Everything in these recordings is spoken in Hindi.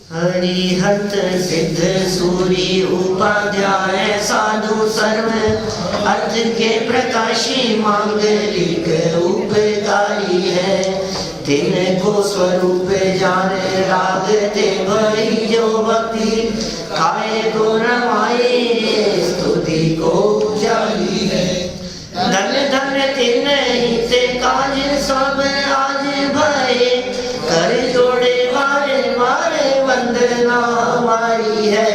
हरिहत सिद्ध सूरी उपाध्याय साधु सर्व अर्थ के प्रकाशी मांगलिक उपकारी है। तिनको स्वरूप जाने रागते भई जो भक्ति खाए को रमाए स्तुति को जानी है। धन धन तिन हिते काज सब आज भये कर जोड़े मारे मारे वंदना हमारी है।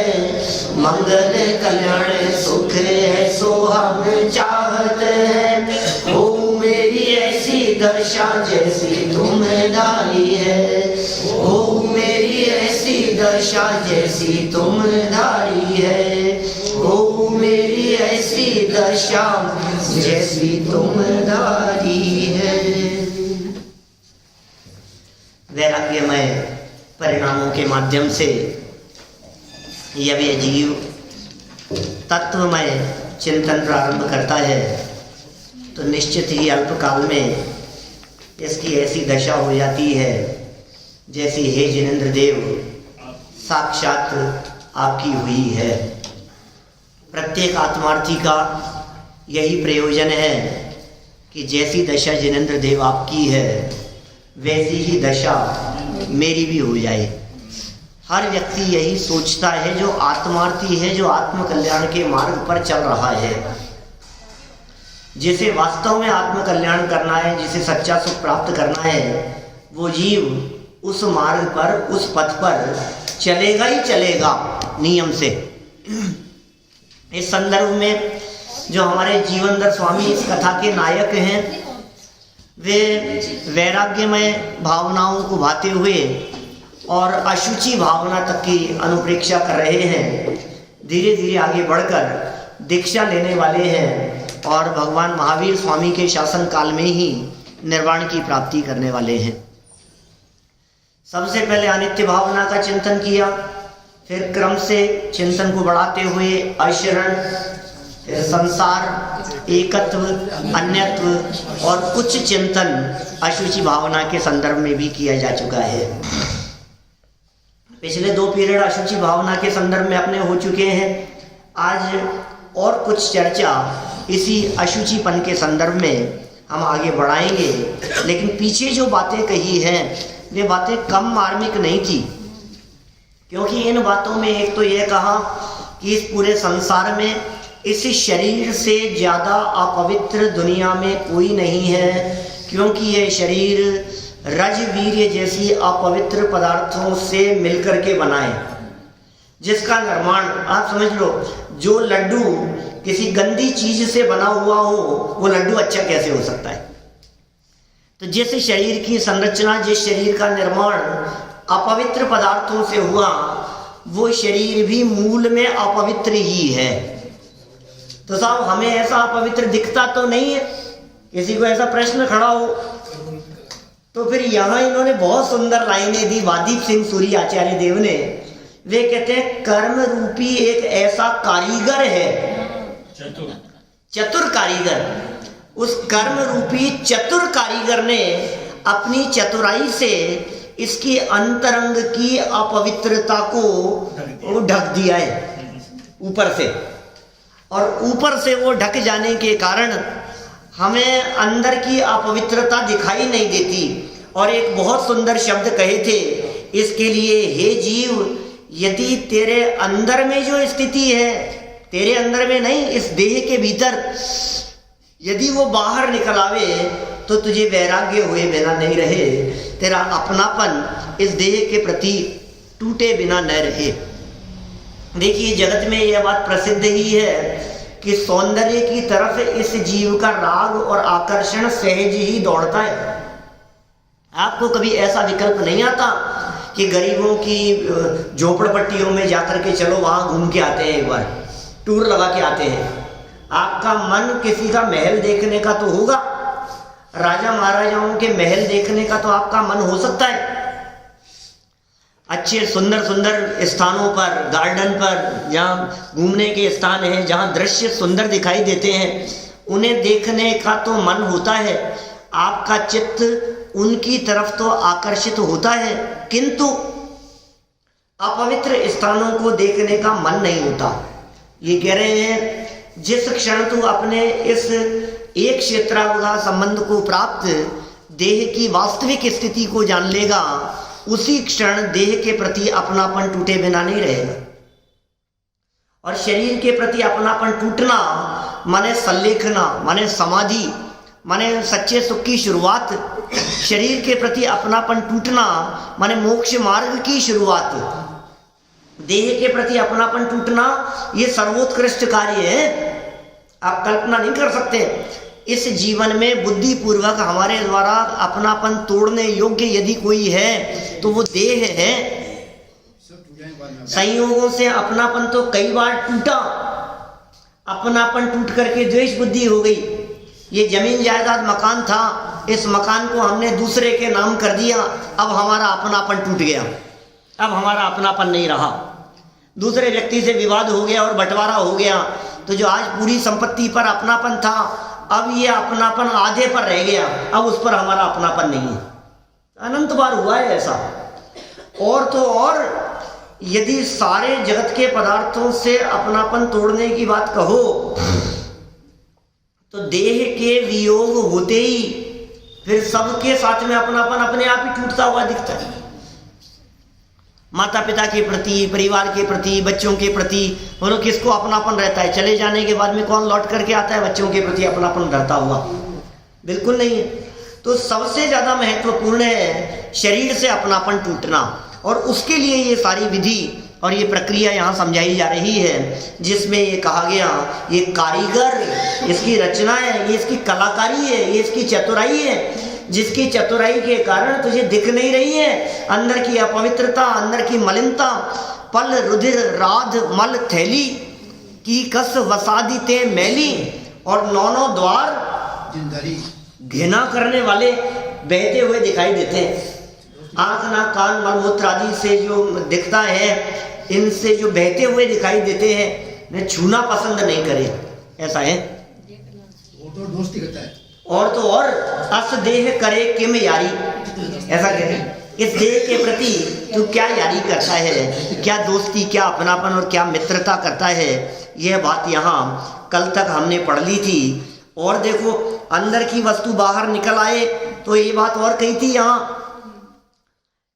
मंगल कल्याण सुख है सो हम चाहत है। ओ मेरी ऐसी दशा जैसी तुम्हारी है। ओ मेरी ऐसी दशा जैसी तुम्हारी है। ओ मेरी ऐसी दशा जैसी तुम्हारी है। वैराग्यमय परिणामों के माध्यम से यह जीव तत्वमय चिंतन प्रारंभ करता है तो निश्चित ही अल्पकाल में इसकी ऐसी दशा हो जाती है जैसी हे जिनेंद्र देव साक्षात आपकी हुई है। प्रत्येक आत्मार्थी का यही प्रयोजन है कि जैसी दशा जिनेंद्र देव आपकी है वैसी ही दशा मेरी भी हो जाए। हर व्यक्ति यही सोचता है जो आत्मार्थी है, जो आत्म कल्याण के मार्ग पर चल रहा है, जिसे वास्तव में आत्म कल्याण करना है, जिसे सच्चा सुख प्राप्त करना है, वो जीव उस मार्ग पर, उस पथ पर चलेगा ही चलेगा नियम से। इस संदर्भ में जो हमारे जीवनधर स्वामी इस कथा के नायक हैं, वे वैराग्यमय भावनाओं को भाते हुए और अशुचि भावना तक की अनुप्रेक्षा कर रहे हैं। धीरे धीरे आगे बढ़कर दीक्षा लेने वाले हैं और भगवान महावीर स्वामी के शासन काल में ही निर्वाण की प्राप्ति करने वाले हैं। सबसे पहले अनित्य भावना का चिंतन किया, फिर क्रम से चिंतन को बढ़ाते हुए अशरण, फिर संसार, एकत्व, अन्यत्व और कुछ चिंतन अशुचि भावना के संदर्भ में भी किया जा चुका है। पिछले 2 पीरियड अशुचि भावना के संदर्भ में अपने हो चुके हैं। आज और कुछ चर्चा इसी अशुचिपन के संदर्भ में हम आगे बढ़ाएंगे। लेकिन पीछे जो बातें कही हैं वे बातें कम मार्मिक नहीं थी, क्योंकि इन बातों में एक तो यह कहा कि इस पूरे संसार में इस शरीर से ज़्यादा अपवित्र दुनिया में कोई नहीं है, क्योंकि यह शरीर रज वीर्य जैसी अपवित्र पदार्थों से मिलकर के बना है, जिसका निर्माण आप समझ लो, जो लड्डू किसी गंदी चीज से बना हुआ हो वो लड्डू अच्छा कैसे हो सकता है। तो जिस शरीर की संरचना, जिस शरीर का निर्माण अपवित्र पदार्थों से हुआ, वो शरीर भी मूल में अपवित्र ही है। तो साहब हमें ऐसा अपवित्र दिखता तो नहीं है, किसी को ऐसा प्रश्न खड़ा हो तो फिर यहाँ इन्होंने बहुत सुंदर लाइनें दी वादीप सिंह सूरी आचार्य देव ने। वे कहते हैं कर्म रूपी एक ऐसा कारीगर है, चतुर कारीगर। उस कर्म रूपी चतुर कारीगर ने अपनी चतुराई से इसकी अंतरंग की अपवित्रता को ढक दिया है ऊपर से, और ऊपर से वो ढक जाने के कारण हमें अंदर की अपवित्रता दिखाई नहीं देती। और एक बहुत सुंदर शब्द कहे थे इसके लिए, हे जीव, यदि तेरे अंदर में जो स्थिति है, तेरे अंदर में नहीं, इस देह के भीतर, यदि वो बाहर निकल आवे तो तुझे वैराग्य हुए बिना नहीं रहे, तेरा अपनापन इस देह के प्रति टूटे बिना न रहे। देखिए जगत में यह बात प्रसिद्ध ही है कि सौंदर्य की तरफ इस जीव का राग और आकर्षण सहज ही दौड़ता है। आपको कभी ऐसा विकल्प नहीं आता कि गरीबों की झोपड़पट्टियों में जाकर के चलो वहाँ घूम के आते हैं, एक बार टूर लगा के आते हैं। आपका मन किसी का महल देखने का तो होगा, राजा महाराजाओं के महल देखने का तो आपका मन हो सकता है। अच्छे सुंदर सुंदर स्थानों पर, गार्डन पर, जहाँ घूमने के स्थान हैं, जहाँ दृश्य सुंदर दिखाई देते हैं, उन्हें देखने का तो मन होता है, आपका चित्त उनकी तरफ तो आकर्षित होता है। किंतु अपवित्र स्थानों को देखने का मन नहीं होता। ये कह रहे हैं जिस क्षण तू अपने इस एक क्षेत्रावगाह संबंध को प्राप्त देह की वास्तविक स्थिति को जान लेगा, उसी क्षण देह के प्रति अपनापन टूटे बिना नहीं रहेगा। और शरीर के प्रति अपनापन टूटना माने संलेखना, माने समाधि, माने सच्चे सुख की शुरुआत। शरीर के प्रति अपनापन टूटना माने मोक्ष मार्ग की शुरुआत। देह के प्रति अपनापन टूटना ये सर्वोत्कृष्ट कार्य है, आप कल्पना नहीं कर सकते। इस जीवन में बुद्धि पूर्वक हमारे द्वारा अपनापन तोड़ने योग्य यदि कोई है तो वो देह है। संयोगों से अपनापन तो कई बार टूटा, अपनापन टूट करके द्वेष बुद्धि हो गई। ये जमीन जायदाद मकान था, इस मकान को हमने दूसरे के नाम कर दिया, अब हमारा अपनापन टूट गया, अब हमारा अपनापन नहीं रहा। दूसरे व्यक्ति से विवाद हो गया और बंटवारा हो गया, तो जो आज पूरी संपत्ति पर अपनापन था, अब ये अपनापन आधे पर रह गया, अब उस पर हमारा अपनापन नहीं है। अनंत बार हुआ है ऐसा। और तो और यदि सारे जगत के पदार्थों से अपनापन तोड़ने की बात कहो तो देह के वियोग होते ही फिर सबके साथ में अपनापन अपने आप ही टूटता हुआ दिखता है। माता पिता के प्रति, परिवार के प्रति, बच्चों के प्रति, बोलो किसको अपनापन रहता है? चले जाने के बाद में कौन लौट करके आता है बच्चों के प्रति अपनापन रहता हुआ? बिल्कुल नहीं है। तो सबसे ज्यादा महत्वपूर्ण है शरीर से अपनापन टूटना, और उसके लिए ये सारी विधि और ये प्रक्रिया यहाँ समझाई जा रही है, जिसमें ये कहा गया ये कारीगर, इसकी रचना है, ये इसकी कलाकारी है, ये इसकी चतुराई है, जिसकी चतुराई के कारण तुझे दिख नहीं रही है अंदर की अपवित्रता, अंदर की मलिनता। पल रुधिर राध मल थैली की कस वसादी ते मैली, और नौनों द्वार घृणा करने वाले बहते हुए दिखाई देते हैं। आंख नाक कान मलमूत्र आदि से जो दिखता है, इनसे जो बहते हुए दिखाई देते हैं, मैं छूना पसंद नहीं करे, ऐसा है। तो दोस्ती करता है। और तो और अस देह करे किम यारी, ऐसा कहे इस देह के प्रति तू क्या यारी करता है, क्या दोस्ती, क्या अपनापन और क्या मित्रता करता है। यह बात यहाँ कल तक हमने पढ़ ली थी। और देखो अंदर की वस्तु बाहर निकल आए तो ये बात और कही थी यहाँ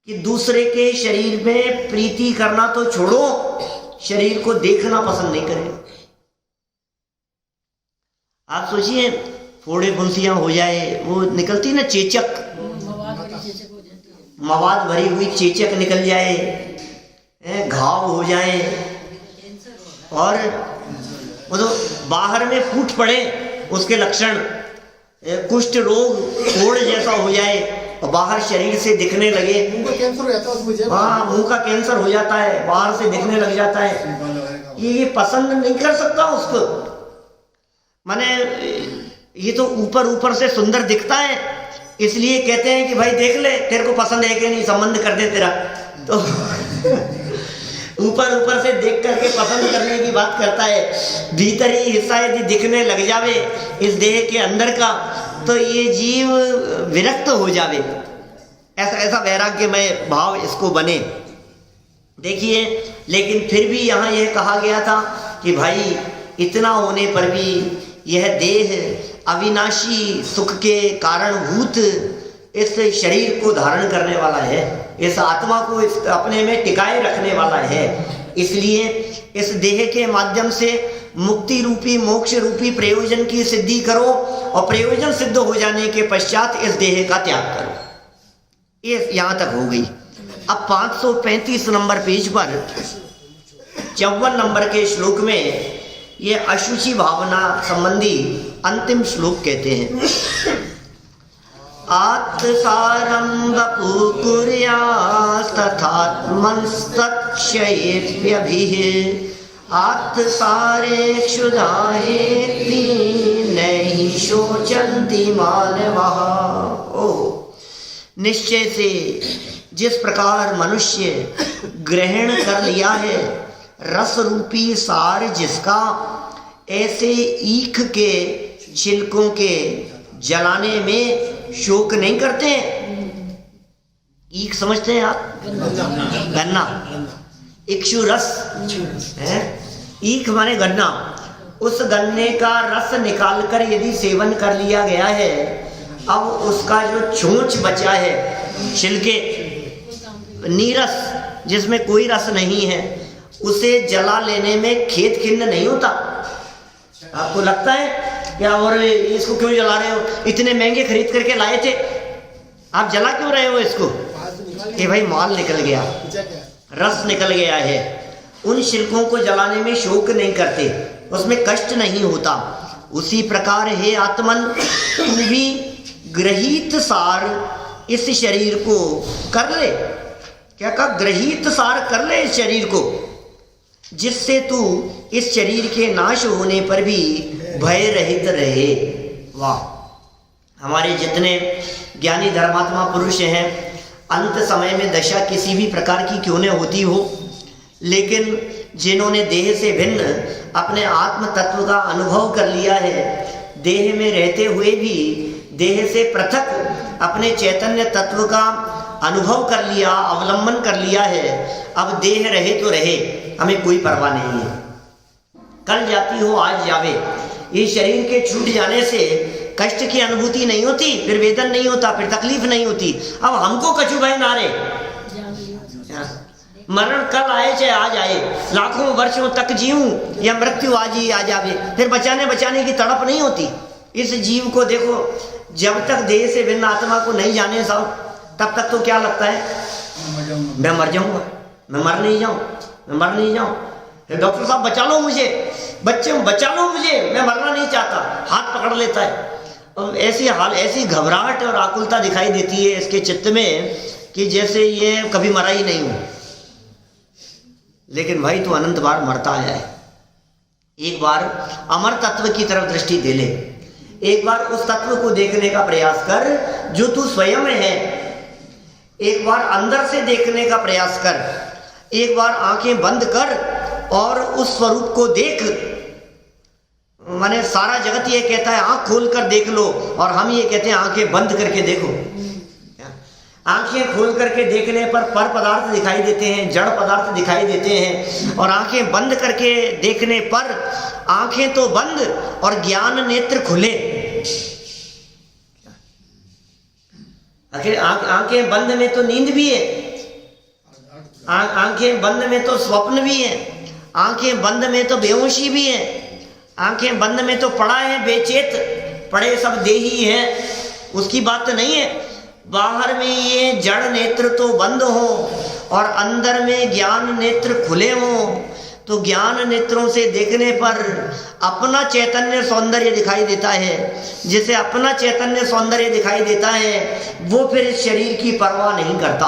कि दूसरे के शरीर में प्रीति करना तो छोड़ो, शरीर को देखना पसंद नहीं करेगा। आप सोचिए फोड़े फुंसियां हो जाए, वो निकलती ना चेचक, मवाद भरी हुई चेचक निकल जाए, घाव हो जाए, और वो तो बाहर में फूट पड़े उसके लक्षण, कुष्ठ रोग फोड़ जैसा हो जाए और बाहर शरीर से दिखने लगे। मुंह का कैंसर हो जाता है, हाँ मुंह का कैंसर हो जाता है, बाहर से दिखने लग जाता है। ये पसंद नहीं कर सकता उसको, माने ये तो ऊपर ऊपर से सुंदर दिखता है, इसलिए कहते हैं कि भाई देख ले तेरे को पसंद है कि नहीं, संबंध कर दे तेरा। तो ऊपर ऊपर से देख करके पसंद करने की बात करता है। भीतरी हिस्सा यदि दिखने लग जावे इस देह के अंदर का, तो ये जीव विरक्त हो जावे। ऐसा ऐसा वैराग्यमय भाव इसको बने। देखिए, लेकिन फिर भी यहाँ यह कहा गया था कि भाई इतना होने पर भी यह देह अविनाशी सुख के कारणभूत इस शरीर को धारण करने वाला है, इस आत्मा को इस अपने में टिकाए रखने वाला है। इसलिए इस देह के माध्यम से मुक्ति रूपी, मोक्ष रूपी प्रयोजन की सिद्धि करो, और प्रयोजन सिद्ध हो जाने के पश्चात इस देह का त्याग करो। ये यहाँ तक हो गई। अब 535 नंबर पेज पर 54 नंबर के श्लोक में ये अशुचि भावना संबंधी अंतिम श्लोक कहते हैं। आत्सारं वपु कुर्यास्तथात्मंस्तक्षयेऽप्यभिः आत्सारे क्षुधाहेति नहि शोचन्ति मानवः। ओ निश्चय से जिस प्रकार मनुष्य ग्रहण कर लिया है रस रूपी सार जिसका, ऐसे ईख के छिलकों के जलाने में शोक नहीं करते। ईख समझते हैं आप? गन्ना। इक्षु रस है, ईख माने गन्ना, उस गन्ने का रस निकालकर यदि सेवन कर लिया गया है, अब उसका जो चोंच बचा है, छिलके, नीरस जिसमें कोई रस नहीं है, उसे जला लेने में खेद खिन्न नहीं होता। आपको लगता है क्या और इसको क्यों जला रहे हो, इतने महंगे खरीद करके लाए थे, आप जला क्यों रहे हो इसको? कि भाई माल निकल गया, रस निकल गया है। उन छिलकों को जलाने में शोक नहीं करते, उसमें कष्ट नहीं होता। उसी प्रकार हे आत्मन, तू भी ग्रहित सार इस शरीर को कर ले। क्या कहा? ग्रहित सार कर ले इस शरीर को, जिससे तू इस शरीर के नाश होने पर भी भय रहित रहे। वाह! हमारे जितने ज्ञानी धर्मात्मा पुरुष हैं, अंत समय में दशा किसी भी प्रकार की क्यों न होती हो, लेकिन जिन्होंने देह से भिन्न अपने आत्म तत्व का अनुभव कर लिया है, देह में रहते हुए भी देह से पृथक अपने चैतन्य तत्व का अनुभव कर लिया, अवलंबन कर लिया है, अब देह रहे तो रहे, हमें कोई परवाह नहीं है। कल जाती हो आज जावे, ये शरीर के छूट जाने से कष्ट की अनुभूति नहीं होती, फिर वेदन नहीं होता, फिर तकलीफ नहीं होती। अब हमको कछु भय ना रे, मरण कल आए चाहे आज आए, लाखों वर्षों तक जीऊं या मृत्यु आज ही आ जावे, फिर बचाने की तड़प नहीं होती। इस जीव को देखो, जब तक देह से भिन्न आत्मा को नहीं जाने साहब, तब तक तो क्या लगता है मैं मर जाऊंगा, मैं मर नहीं जाऊं। डॉक्टर साहब बचा लो मुझे, बच्चे बचा लो मुझे, मैं मरना नहीं चाहता, हाथ पकड़ लेता है। और ऐसी घबराहट और आकुलता दिखाई देती है इसके चित्त में कि जैसे ये कभी मरा ही नहीं हो। लेकिन भाई तू अनंत बार मरता आया है, एक बार अमर तत्व की तरफ दृष्टि दे ले, एक बार उस तत्व को देखने का प्रयास कर जो तू स्वयं है, एक बार अंदर से देखने का प्रयास कर, एक बार आंखें बंद कर और उस स्वरूप को देख। माने सारा जगत ये कहता है आंख खोल कर देख लो, और हम ये कहते हैं आंखें बंद करके देखो। आंखें खोल करके देखने पर पदार्थ दिखाई देते हैं, जड़ पदार्थ दिखाई देते हैं, और आंखें बंद करके देखने पर आंखें तो बंद और ज्ञान नेत्र खुले। आखिर आंखें बंद में तो नींद भी है, आंखें बंद में तो स्वप्न भी है, आंखें बंद में तो बेहोशी भी है, आंखें बंद में तो पड़ा है बेचेत, पड़े सब देही है, उसकी बात तो नहीं है। बाहर में ये जड़ नेत्र तो बंद हो और अंदर में ज्ञान नेत्र खुले हो, तो ज्ञान नेत्रों से देखने पर अपना चैतन्य सौंदर्य दिखाई देता है। जिसे अपना चैतन्य सौंदर्य दिखाई देता है वो फिर इस शरीर की परवाह नहीं करता।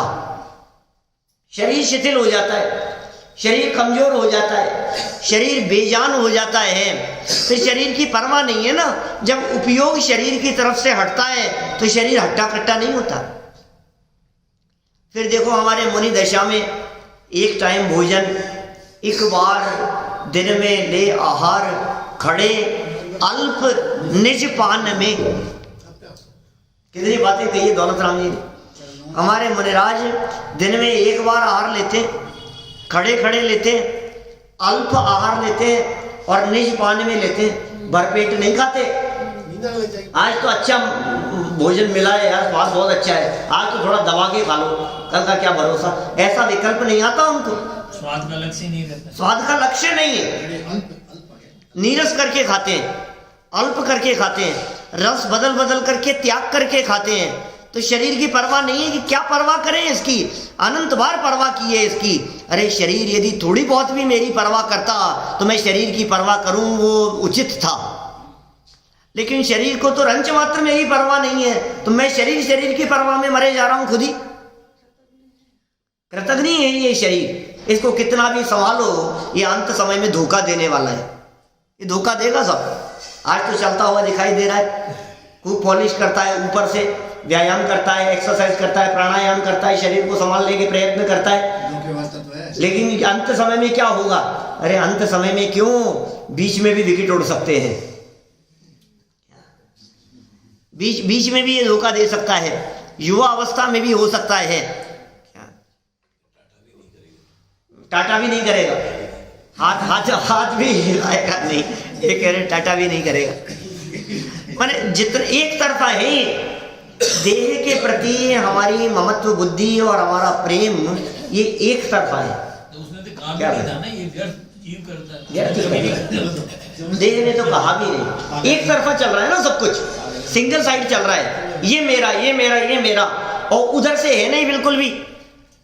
शरीर शिथिल हो जाता है, शरीर कमजोर हो जाता है, शरीर बेजान हो जाता है, तो शरीर की परवाह नहीं है ना। जब उपयोग शरीर की तरफ से हटता है तो शरीर हट्टा कट्टा नहीं होता। फिर देखो हमारे मुनि दशा में एक टाइम भोजन, एक बार दिन में ले आहार, खड़े अल्प निज पान में। कितनी बातें कही है दौलत राम जी ने। हमारे मुनिराज दिन में एक बार आहार लेते, खड़े खड़े लेते, अल्प आहार लेते और निज पान में लेते, भरपेट नहीं खाते। आज तो अच्छा भोजन मिला है यार, स्वाद बहुत अच्छा है, आज तो थोड़ा दबा के खा लो, कल का क्या भरोसा, ऐसा विकल्प नहीं आता उनको। स्वाद का लक्ष्य नहीं रहता, स्वाद का लक्ष्य नहीं है, नीरस करके खाते हैं, अल्प करके खाते हैं, रस बदल बदल करके त्याग करके खाते हैं। तो शरीर की परवाह नहीं है कि क्या परवाह करें इसकी, अनंत बार परवाह की है इसकी। अरे शरीर यदि थोड़ी बहुत भी मेरी परवाह करता तो मैं शरीर की परवाह करूं वो उचित था, लेकिन शरीर को तो रंच मात्र में ही परवाह नहीं है, तो मैं शरीर की परवाह में मरे जा रहा हूं खुद ही। कृतघ्नि है ये शरीर, इसको कितना भी संभालो ये अंत समय में धोखा देने वाला है, ये धोखा देगा सब। आज तो चलता हुआ दिखाई दे रहा है, खूब पॉलिश करता है, ऊपर से व्यायाम करता है, एक्सरसाइज करता है, प्राणायाम करता है, शरीर को संभालने के प्रयत्न करता है, लेकिन अंत समय में क्या होगा? अरे अंत समय में क्यों, बीच में भी विकेट उड़ सकते हैं, बीच में भी ये धोखा दे सकता है, युवा अवस्था में भी हो सकता है। टाटा भी नहीं करेगा, हाथ हाथ हाथ भी हिलाएगा नहीं, ये कह रहे टाटा भी नहीं करेगा। माने जितना एक तरफा है देह के प्रति हमारी ममत्व बुद्धि और हमारा प्रेम, ये एक तरफा है। तो उसने तो काम क्या नहीं था ना, ये व्यर्थ जीव करता है। देह ने तो कहा भी नहीं, एक तरफा चल रहा है ना सब कुछ, सिंगल साइड चल रहा है, ये मेरा ये मेरा ये मेरा, और उधर से है नहीं बिल्कुल भी।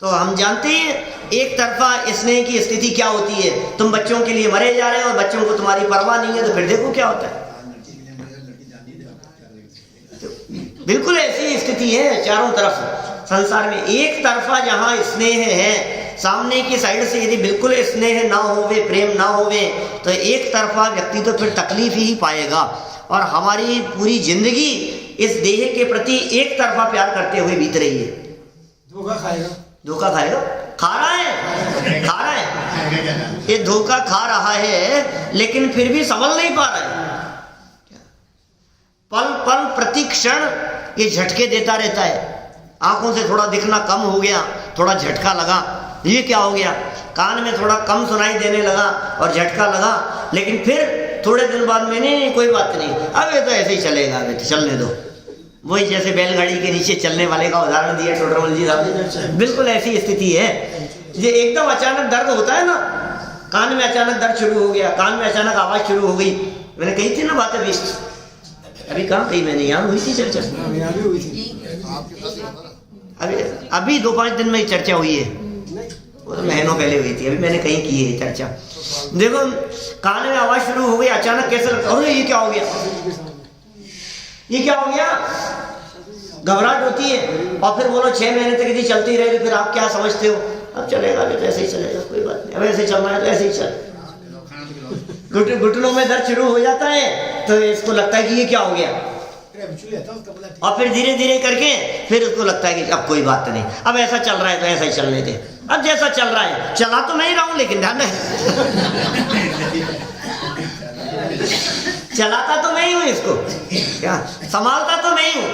तो हम जानते हैं एक तरफा स्नेह की स्थिति क्या होती है। तुम बच्चों के लिए मरे जा रहे हो और बच्चों को तुम्हारी परवाह नहीं है, तो फिर देखो क्या होता है। तो बिल्कुल ऐसी स्थिति है चारों तरफ संसार में। एक तरफा जहां स्नेह है, सामने की साइड से यदि बिल्कुल स्नेह ना होवे, प्रेम ना होवे, तो एक तरफा व्यक्ति तो फिर तकलीफ ही पाएगा। और हमारी पूरी जिंदगी इस देह के प्रति एक तरफा प्यार करते हुए बीत रही है। धोखा खाएगा, धोखा खाएगा, खा रहा है, खा रहा है, ये धोखा खा रहा है, लेकिन फिर भी संभल नहीं पा रहा है। पल पल प्रति क्षण ये झटके देता रहता है। आंखों से थोड़ा दिखना कम हो गया, थोड़ा झटका लगा, ये क्या हो गया, कान में थोड़ा कम सुनाई देने लगा और झटका लगा, लेकिन फिर थोड़े दिन बाद में नहीं कोई बात नहीं, अब ये तो ऐसे ही चलेगा, अभी तो चलने दो। वही जैसे बैलगाड़ी के नीचे चलने वाले का उदाहरण दिया टोडरमल जी साहब ने, बिल्कुल ऐसी स्थिति है। ये एकदम अचानक दर्द होता है ना, कान में अचानक दर्द शुरू हो गया, कान में अचानक आवाज शुरू हो गई। मैंने कही थी ना बात अभी कहाँ कही मैंने, यहाँ हुई थी चर्चा, अभी 2-5 दिन में चर्चा हुई है, वो तो महीनों पहले हुई थी, अभी मैंने कहीं की है चर्चा। देखो कान में आवाज शुरू हो गई, अचानक कैसे लगता है, अरे ये क्या हो गया, ये क्या हो गया, घबराहट होती है। और फिर बोलो 6 महीने तक यदि चलती रहे तो फिर आप क्या समझते हो, अब चलेगा अभी तो ऐसे ही चलेगा, कोई बात नहीं, अब ऐसे चलना है तो ऐसे ही चल। घुटनों में दर्द शुरू हो जाता है तो इसको लगता है कि ये क्या हो गया, और फिर धीरे धीरे करके फिर उसको लगता है कि अब कोई बात नहीं, अब ऐसा चल रहा है तो ऐसा ही चलने दे, अब जैसा चल रहा है, चला तो मैं ही रहा हूं लेकिन ध्यान रहे चलाता तो मैं ही हूं इसको, क्या संभालता तो मैं ही हूं,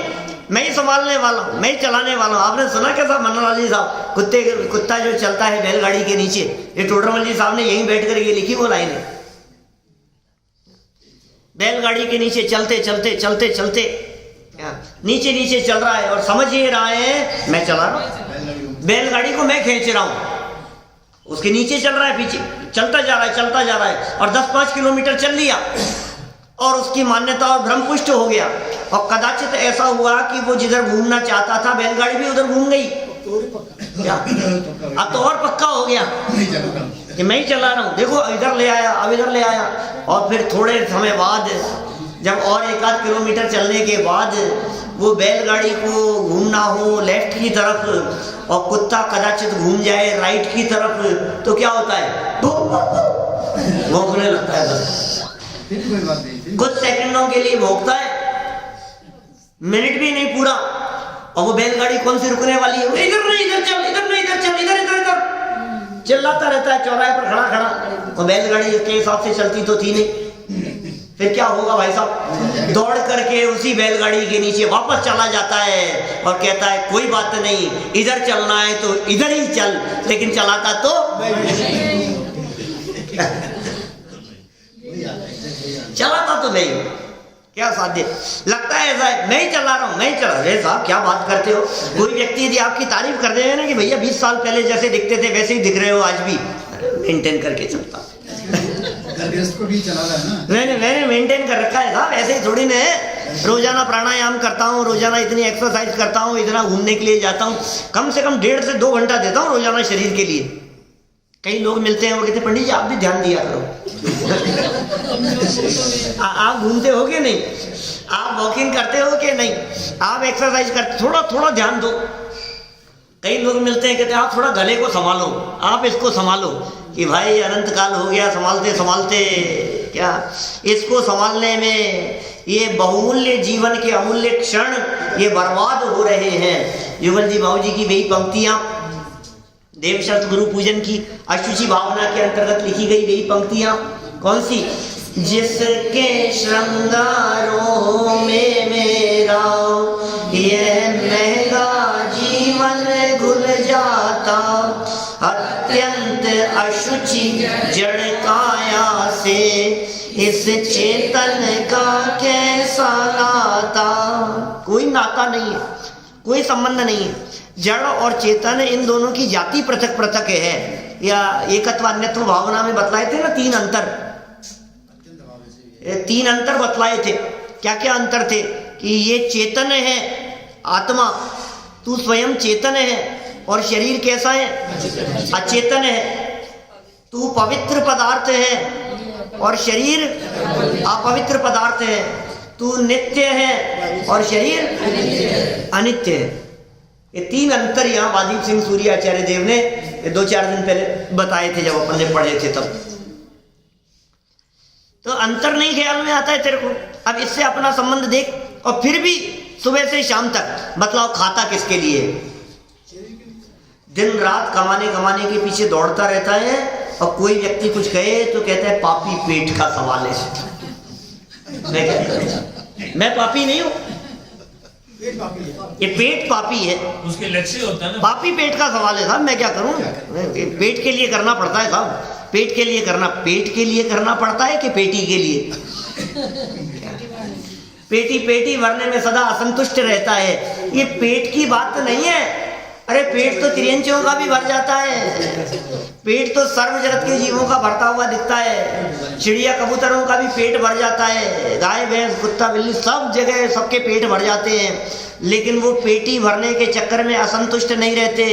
मैं ही संभालने वाला हूं, मैं ही चलाने वाला हूं। आपने सुना क्या साहब मनोहर जी साहब, कुत्ता जो चलता है बैलगाड़ी के नीचे, ये टोडरमल जी साहब ने यहीं बैठ कर ये लिखी वो लाइन है, बैलगाड़ी के नीचे चलते चलते चलते चलते नीचे नीचे चल रहा है और समझ ये रहा है मैं चला रहा हूं, बैलगाड़ी को मैं खींच रहा हूं, उसके नीचे चल रहा है, पीछे चलता जा रहा है, चलता जा रहा है, और 10-5 किलोमीटर चल लिया और उसकी मान्यता और भ्रम पुष्ट हो गया। और कदाचित ऐसा हुआ कि वो जिधर घूमना चाहता था बैलगाड़ी भी उधर घूम गई, क्या अब तो और पक्का हो गया कि मैं ही चला रहा हूं, देखो इधर ले आया, अब इधर ले आया। और फिर थोड़े समय बाद जब और 1-8 किलोमीटर चलने के बाद वो बैलगाड़ी को घूमना हो लेफ्ट की तरफ और कुत्ता कदाचित घूम जाए राइट की तरफ, तो क्या होता है, भौंकने लगता है, बस कुछ सेकंडों के लिए भौंकता है, मिनट भी नहीं पूरा, और वो बैलगाड़ी कौन सी रुकने वाली है, इधर नहीं इधर चल, इधर नहीं इधर चल, इधर इधर इधर चिल्लाता रहता है चौराहे पर खड़ा खड़ा, और बैलगाड़ी के हिसाब से चलती तो थी नहीं। फिर क्या होगा भाई साहब, दौड़ करके उसी बैलगाड़ी के नीचे वापस चला जाता है और कहता है कोई बात नहीं, इधर चलना है तो इधर ही चल, लेकिन चलाता तो चलाता तो नहीं, क्या साध्य लगता है ऐसा है, मैं ही चला रहा हूं, मैं ही चला। अरे साहब क्या बात करते हो, कोई व्यक्ति यदि आपकी तारीफ कर दे ना कि भैया 20 साल पहले जैसे दिखते थे वैसे ही दिख रहे हो आज भी, मेंटेन करके चलता को भी चला रहा है ना, मैंने मेंटेन कर रखा है साहब, ऐसे ही थोड़ी ना है। रोजाना प्राणायाम करता हूँ, रोजाना इतनी एक्सरसाइज करता हूँ, इतना घूमने के लिए जाता हूँ, कम से कम 1.5 से 2 घंटा देता हूँ रोजाना शरीर के लिए। कई लोग मिलते हैं वो कहते पंडित जी आप भी ध्यान दिया करो आप घूमते हो कि नहीं, आप वॉकिंग करते हो कि नहीं, आप एक्सरसाइज करते, थोड़ा थोड़ा ध्यान दो। कई लोग मिलते हैं कहते हैं आप थोड़ा गले को संभालो, आप इसको संभालो, कि भाई अनंत काल हो गया संभालते संभालते, क्या इसको संभालने में ये बहुमूल्य जीवन के अमूल्य क्षण ये बर्बाद हो रहे हैं। युगल जी बाबू जी की वही पंक्तियां देवशर्त गुरु पूजन की अशुचि भावना के अंतर्गत लिखी गई वही पंक्तियां, कौन सी, जिसके श्रृंगारों में मेरा यह महंगा जीवन घुल जाता, अत्यंत अशुचि जड़ काया से, इस चेतन का कैसा नाता। कोई नाता नहीं है, कोई संबंध नहीं है। जड़ और चेतन इन दोनों की जाति पृथक पृथक है। या एकत्व अन्यत्व भावना में बतलाए थे ना तीन अंतर, तीन अंतर बतलाए थे। क्या क्या अंतर थे कि ये चेतन है आत्मा, तू स्वयं चेतन है, और शरीर कैसा है, अचेतन है। तू पवित्र पदार्थ है और शरीर अपवित्र पदार्थ है। तू नित्य है और शरीर अनित्य है। ये तीन अंतर यहाँ वादीप सिंह सूर्याचार्य देव ने 2-4 दिन पहले बताए थे जब अपन ने पढ़े थे तब। तो अंतर नहीं ख्याल में आता है तेरे को। अब इससे अपना संबंध देख, और फिर भी सुबह से शाम तक बतलाओ खाता किसके लिए? दिन रात कमाने कमाने के पीछे दौड़ता रहता है, और कोई व्यक्ति कुछ कहे तो कहता है पापी पेट का सवाल है। मैं पापी नहीं हूं, ये पेट पापी है, उसके लक्ष्य होता है ना। पापी पेट का सवाल है साहब, मैं क्या करूं? पेट के लिए करना पड़ता है साहब, पेट के लिए करना पड़ता है कि पेटी के लिए? पेटी भरने में सदा असंतुष्ट रहता है। ये पेट की बात तो नहीं है। अरे पेट तो त्रियंचियों का भी भर जाता है। पेट तो सर्व जगत के जीवों का भरता हुआ दिखता है। चिड़िया कबूतरों का भी पेट भर जाता है। गाय भैंस कुत्ता बिल्ली सब जगह सबके पेट भर जाते हैं, लेकिन वो पेटी भरने के चक्कर में असंतुष्ट नहीं रहते।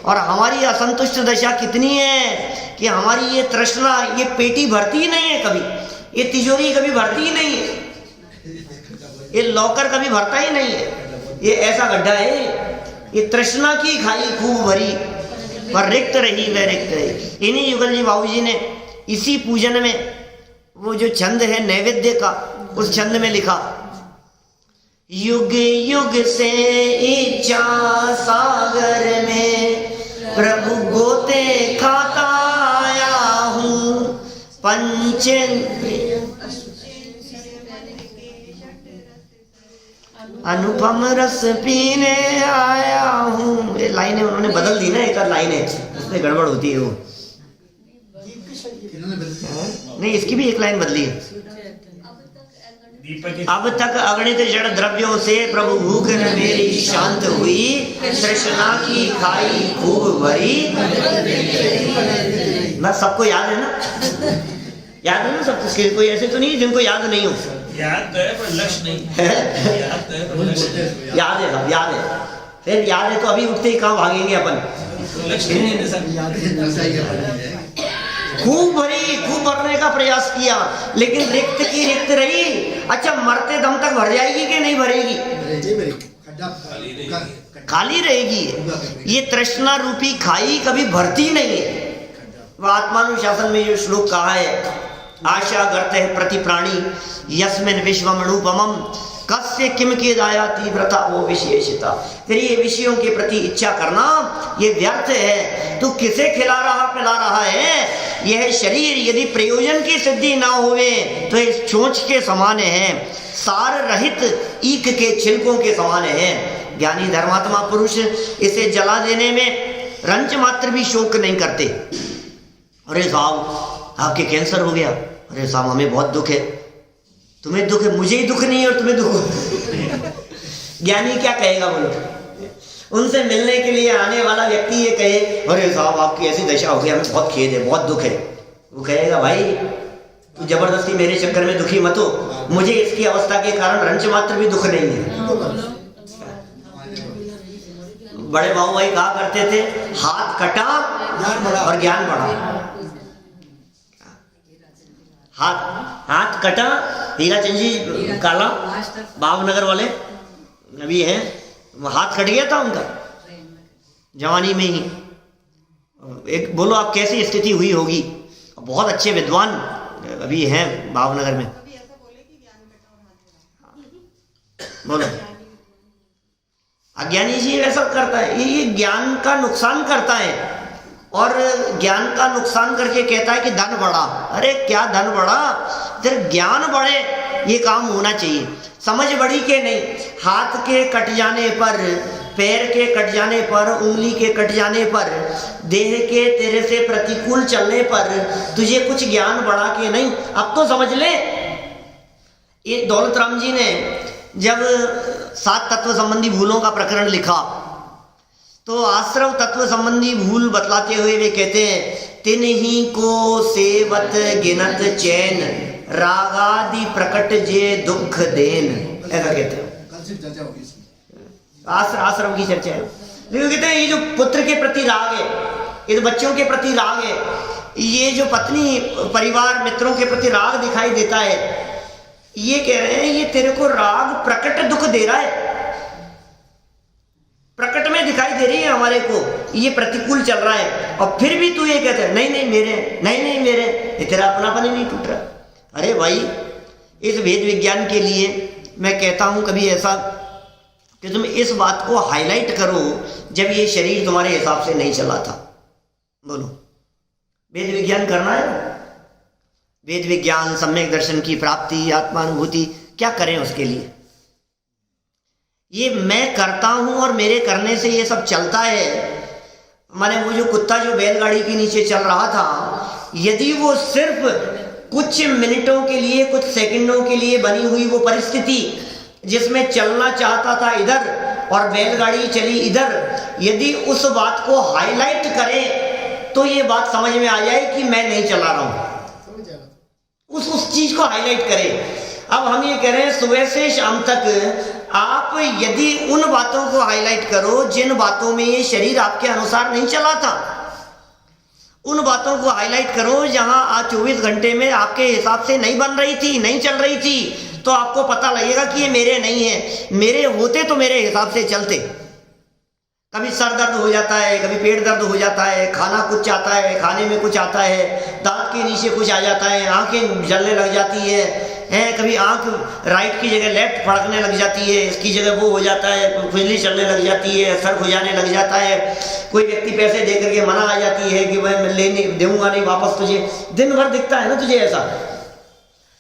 और हमारी असंतुष्ट दशा कितनी है कि हमारी ये तृष्णा, ये पेटी भरती ही नहीं है कभी, ये तिजोरी कभी भरती ही नहीं है, ये लॉकर कभी भरता ही नहीं है। ये ऐसा गड्ढा है, ये तृष्णा की खाई खूब भरी पर रिक्त रही वह रिक्त रही। इन्हीं युगल जी बाबू जी ने इसी पूजन में वो जो छंद है नैवेद्य का, उस छंद में लिखा, युग युग से इच्छा सागर में प्रभु गोते खाता आया हूँ, पंच अनुपम रस पीने आया हूँ। ये लाइनें उन्होंने बदल दी ना, एक आध लाइनें उसमें गड़बड़ होती है वो। नहीं, इसकी भी एक लाइन बदली है। अब तक अगणित जड़ द्रव्यों से प्रभु भूख न मेरी शांत हुई, तृष्णा की खाई खूब भरी। बस सबको याद है ना, याद है ना सबको? कोई ऐसे तो नहीं जिनको याद नहीं हो। याद तो है पर लक्ष्य नहीं है। याद तो है पर लक्ष्य नहीं। याद है सब, याद है। फिर याद है तो अभी उठते ही कहाँ भागेंगे अपन? लक्ष्य नहीं है सब। खूब भरी, खूब भरने का प्रयास किया, लेकिन रिक्त की रिक्त रही। अच्छा, मरते दम तक भर जाएगी कि नहीं भरेगी? खाली रहेगी। ये तृष्णा रूपी खाई कभी भरती नहीं है। वह आत्मानुशासन में ये श्लोक कहा है, आशा करते हैं प्रति प्राणी यस्मिन विश्वमणुपमम कस्य किम के दाया तीव्रता वो विशेषता। फिर ये विषयों के प्रति इच्छा करना ये व्यर्थ है। तू किसे खिला रहा पिला रहा है? यह शरीर यदि प्रयोजन की सिद्धि ना होवे तो इस चोंच के समान है, सार रहित ईख के छिलकों के समान है। ज्ञानी धर्मात्मा पुरुष इसे जला देने में रंच मात्र भी शोक नहीं करते। अरे साहब आपके कैंसर हो गया, अरे साहब हमें बहुत दुख है। तुम्हें दुख है, मुझे ही दुख नहीं है और तुम्हें दुख। ज्ञानी क्या कहेगा बोलो? उनसे मिलने के लिए आने वाला व्यक्ति ये कहे, अरे साहब आपकी ऐसी दशा हो गई, हमें बहुत खेद है, बहुत दुख है। वो कहेगा, भाई तू जबरदस्ती मेरे चक्कर में दुखी मत हो, मुझे इसकी अवस्था के कारण रंच मात्र भी दुख नहीं है। बड़े बाबू भाई कहा करते थे, हाथ कटा और ज्ञान बढ़ा। हाथ कटा, हीराचंद जी काला भावनगर वाले अभी हैं, हाथ कट गया था उनका जवानी में ही। एक बोलो आप कैसी स्थिति हुई होगी? बहुत अच्छे विद्वान अभी हैं भावनगर में। बोलो, अज्ञानी जी ऐसा करता है, ये ज्ञान का नुकसान करता है और ज्ञान का नुकसान करके कहता है कि धन बढ़ा। अरे क्या धन बढ़ा? जब ज्ञान बढ़े ये काम होना चाहिए। समझ बढ़ी के नहीं। हाथ के कट जाने पर पैर के कट जाने पर, उंगली के कट जाने पर, देह के तेरे से प्रतिकूल चलने पर तुझे कुछ ज्ञान बढ़ा के नहीं, अब तो समझ ले। ये दौलत राम जी ने जब 7 तत्व संबंधी भूलों का प्रकरण लिखा तो आश्रव तत्व संबंधी भूल बतलाते हुए वे कहते हैं, तिन्ही को सेवत गिनत चैन, रागादि प्रकट जे दुख देन, ऐसा कहते हैं। कल से चर्चा होगी इसकी। आश्रम की चर्चा है। लेकिन कहते हैं ये जो पुत्र के प्रति राग है, ये जो बच्चों के प्रति राग है, ये जो पत्नी परिवार मित्रों के प्रति राग दिखाई देता है, ये कह रहे हैं ये तेरे को राग प्रकट दुख दे रहा है, प्रकट में दिखाई दे रही है हमारे को, ये प्रतिकूल चल रहा है, और फिर भी तू ये कहते है नहीं नहीं मेरे, नहीं नहीं मेरे, ये तेरा अपनापन ही नहीं टूट रहा। अरे भाई, इस भेद विज्ञान के लिए मैं कहता हूं कभी ऐसा कि तुम इस बात को हाईलाइट करो जब ये शरीर तुम्हारे हिसाब से नहीं चला था। बोलो, वेद विज्ञान करना है, वेद विज्ञान, सम्यक दर्शन की प्राप्ति, आत्मानुभूति, क्या करें उसके लिए? ये मैं करता हूं और मेरे करने से ये सब चलता है। माने वो जो कुत्ता जो बैलगाड़ी के नीचे चल रहा था, यदि वो सिर्फ कुछ मिनटों के लिए, कुछ सेकंडों के लिए बनी हुई वो परिस्थिति जिसमें चलना चाहता था इधर और बैलगाड़ी चली इधर, यदि उस बात को हाईलाइट करें तो ये बात समझ में आ जाए कि मैं नहीं चला रहा हूं, उस चीज को हाईलाइट करें। अब हम ये कह रहे हैं सुबह से शाम तक आप यदि उन बातों को हाईलाइट करो जिन बातों में ये शरीर आपके अनुसार नहीं चला था, उन बातों को हाईलाइट करो जहां आज 24 घंटे में आपके हिसाब से नहीं बन रही थी, नहीं चल रही थी, तो आपको पता लगेगा कि ये मेरे नहीं है। मेरे होते तो मेरे हिसाब से चलते। कभी सर दर्द हो जाता है, कभी पेट दर्द हो जाता है, खाना कुछ आता है, खाने में कुछ आता है, दांत के नीचे कुछ आ जाता है, आंखें जलने लग जाती है, कभी आंख राइट की जगह लेफ्ट फड़कने लग जाती है, इसकी जगह वो हो जाता है, खुजली चलने लग जाती है, सर खुजाने लग जाता है, कोई व्यक्ति पैसे दे करके मना आ जाती है कि मैं लेने दूंगा नहीं वापस तुझे, दिन भर दिखता है ना तुझे ऐसा,